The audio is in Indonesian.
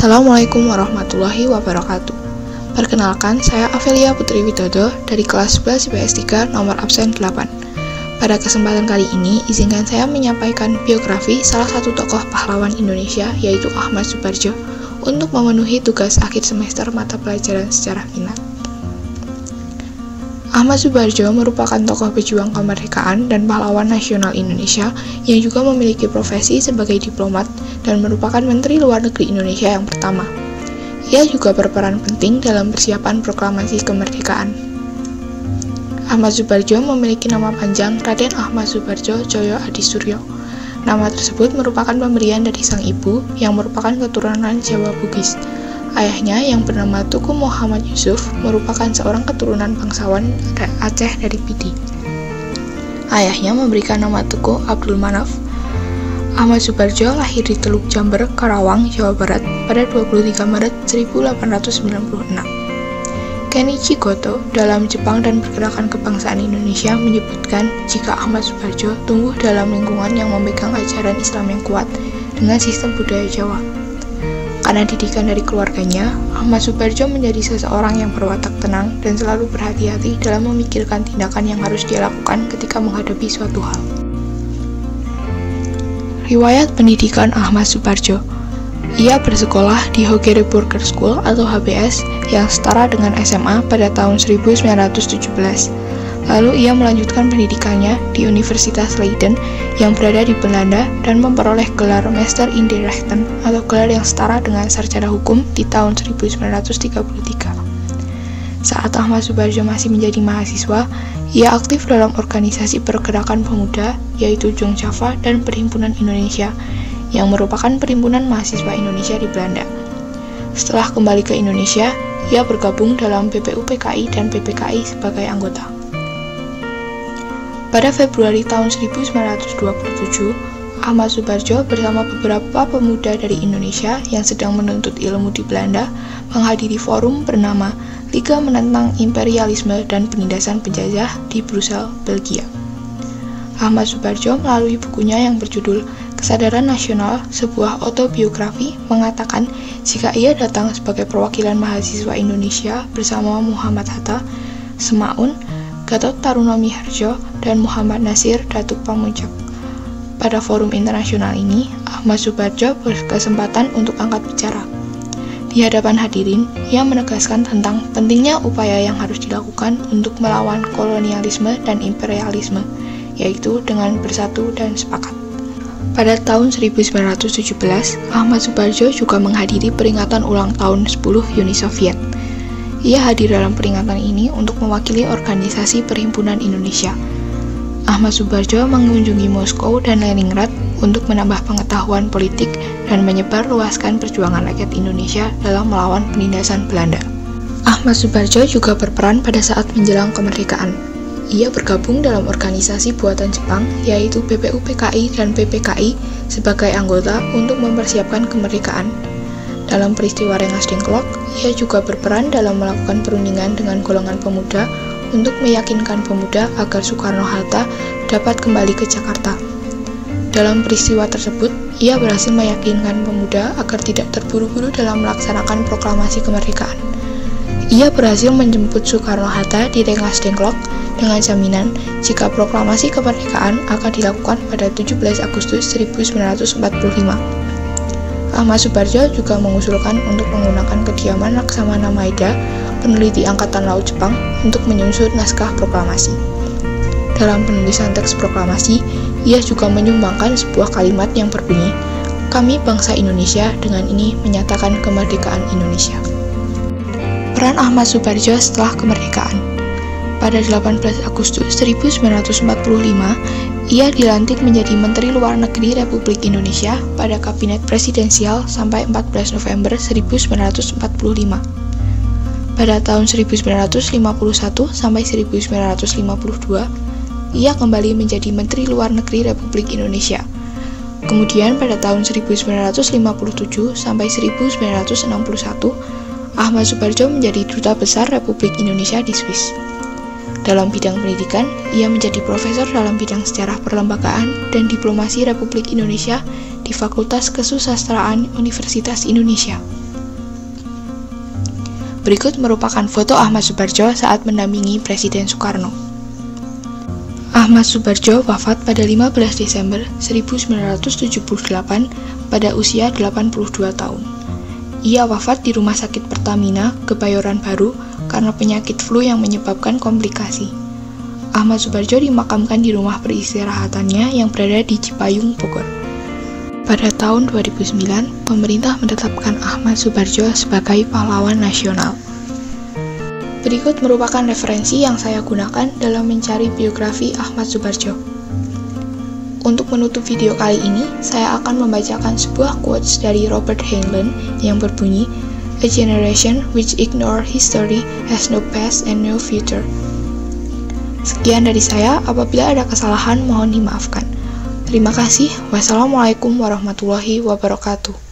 Assalamualaikum warahmatullahi wabarakatuh. Perkenalkan, saya Avelia Putri Widodo dari kelas 11 IPS 3 nomor absen 8. Pada kesempatan kali ini, izinkan saya menyampaikan biografi salah satu tokoh pahlawan Indonesia, yaitu Ahmad Soebardjo, untuk memenuhi tugas akhir semester mata pelajaran sejarah minat. Ahmad Soebardjo merupakan tokoh pejuang kemerdekaan dan pahlawan nasional Indonesia yang juga memiliki profesi sebagai diplomat dan merupakan Menteri Luar Negeri Indonesia yang pertama. Ia juga berperan penting dalam persiapan proklamasi kemerdekaan. Ahmad Soebardjo memiliki nama panjang Raden Ahmad Soebardjo Djoyo Adisuryo. Nama tersebut merupakan pemberian dari sang ibu yang merupakan keturunan Jawa Bugis. Ayahnya yang bernama Tuku Muhammad Yusuf merupakan seorang keturunan bangsawan Aceh dari Pidi. Ayahnya memberikan nama Tuku Abdul Manaf. Ahmad Soebardjo lahir di Teluk Jamber, Karawang, Jawa Barat pada 23 Maret 1896. Kenichi Goto dalam Jepang dan Pergerakan Kebangsaan Indonesia menyebutkan jika Ahmad Soebardjo tumbuh dalam lingkungan yang memegang ajaran Islam yang kuat dengan sistem budaya Jawa. Karena didikan dari keluarganya, Ahmad Soebardjo menjadi seseorang yang berwatak tenang dan selalu berhati-hati dalam memikirkan tindakan yang harus dia lakukan ketika menghadapi suatu hal. Riwayat pendidikan Ahmad Soebardjo. Ia bersekolah di Hogereburger School atau HBS yang setara dengan SMA pada tahun 1917. Lalu ia melanjutkan pendidikannya di Universitas Leiden yang berada di Belanda dan memperoleh gelar Master in the Rechten atau gelar yang setara dengan sarjana hukum di tahun 1933. Saat Ahmad Soebardjo masih menjadi mahasiswa, ia aktif dalam organisasi pergerakan pemuda yaitu Jong Java dan Perhimpunan Indonesia yang merupakan perhimpunan mahasiswa Indonesia di Belanda. Setelah kembali ke Indonesia, ia bergabung dalam BPUPKI dan PPKI sebagai anggota. Pada Februari tahun 1927, Ahmad Soebardjo bersama beberapa pemuda dari Indonesia yang sedang menuntut ilmu di Belanda menghadiri forum bernama Liga Menentang Imperialisme dan Penindasan Penjajah di Brussel, Belgia. Ahmad Soebardjo melalui bukunya yang berjudul Kesadaran Nasional, sebuah autobiografi, mengatakan jika ia datang sebagai perwakilan mahasiswa Indonesia bersama Muhammad Hatta, Semaun, Gatot Tarunomiharjo, dan Muhammad Nasir Datuk Pamuncak. Pada forum internasional ini, Ahmad Soebardjo berkesempatan untuk angkat bicara. Di hadapan hadirin, ia menegaskan tentang pentingnya upaya yang harus dilakukan untuk melawan kolonialisme dan imperialisme, yaitu dengan bersatu dan sepakat. Pada tahun 1917, Ahmad Soebardjo juga menghadiri peringatan ulang tahun 10 Uni Soviet. Ia hadir dalam peringatan ini untuk mewakili organisasi Perhimpunan Indonesia. Ahmad Soebardjo mengunjungi Moskow dan Leningrad untuk menambah pengetahuan politik dan menyebarluaskan perjuangan rakyat Indonesia dalam melawan penindasan Belanda. Ahmad Soebardjo juga berperan pada saat menjelang kemerdekaan. Ia bergabung dalam organisasi buatan Jepang, yaitu BPUPKI dan PPKI, sebagai anggota untuk mempersiapkan kemerdekaan. Dalam peristiwa Rengas Dengklok, ia juga berperan dalam melakukan perundingan dengan golongan pemuda untuk meyakinkan pemuda agar Soekarno-Hatta dapat kembali ke Jakarta. Dalam peristiwa tersebut, ia berhasil meyakinkan pemuda agar tidak terburu-buru dalam melaksanakan proklamasi kemerdekaan. Ia berhasil menjemput Soekarno-Hatta di Rengas Dengklok dengan jaminan jika proklamasi kemerdekaan akan dilakukan pada 17 Agustus 1945. Ahmad Soebardjo juga mengusulkan untuk menggunakan kediaman Laksamana Maeda, peneliti Angkatan Laut Jepang, untuk menyusun naskah proklamasi. Dalam penulisan teks proklamasi, ia juga menyumbangkan sebuah kalimat yang berbunyi, "Kami bangsa Indonesia dengan ini menyatakan kemerdekaan Indonesia." Peran Ahmad Soebardjo setelah kemerdekaan. Pada 18 Agustus 1945, ia dilantik menjadi Menteri Luar Negeri Republik Indonesia pada Kabinet Presidensial sampai 14 November 1945. Pada tahun 1951 sampai 1952, ia kembali menjadi Menteri Luar Negeri Republik Indonesia. Kemudian pada tahun 1957 sampai 1961, Ahmad Soebardjo menjadi Duta Besar Republik Indonesia di Swiss. Dalam bidang pendidikan, ia menjadi profesor dalam bidang sejarah perlembagaan dan diplomasi Republik Indonesia di Fakultas Kesusastraan Universitas Indonesia. Berikut merupakan foto Ahmad Soebardjo saat mendampingi Presiden Soekarno. Ahmad Soebardjo wafat pada 15 Desember 1978 pada usia 82 tahun. Ia wafat di Rumah Sakit Pertamina, Kebayoran Baru, karena penyakit flu yang menyebabkan komplikasi. Ahmad Soebardjo dimakamkan di rumah peristirahatannya yang berada di Cipayung, Bogor. Pada tahun 2009, pemerintah menetapkan Ahmad Soebardjo sebagai pahlawan nasional. Berikut merupakan referensi yang saya gunakan dalam mencari biografi Ahmad Soebardjo. Untuk menutup video kali ini, saya akan membacakan sebuah quotes dari Robert Heinlein yang berbunyi, "A generation which ignore history has no past and no future." Sekian dari saya, apabila ada kesalahan mohon dimaafkan. Terima kasih. Wassalamualaikum warahmatullahi wabarakatuh.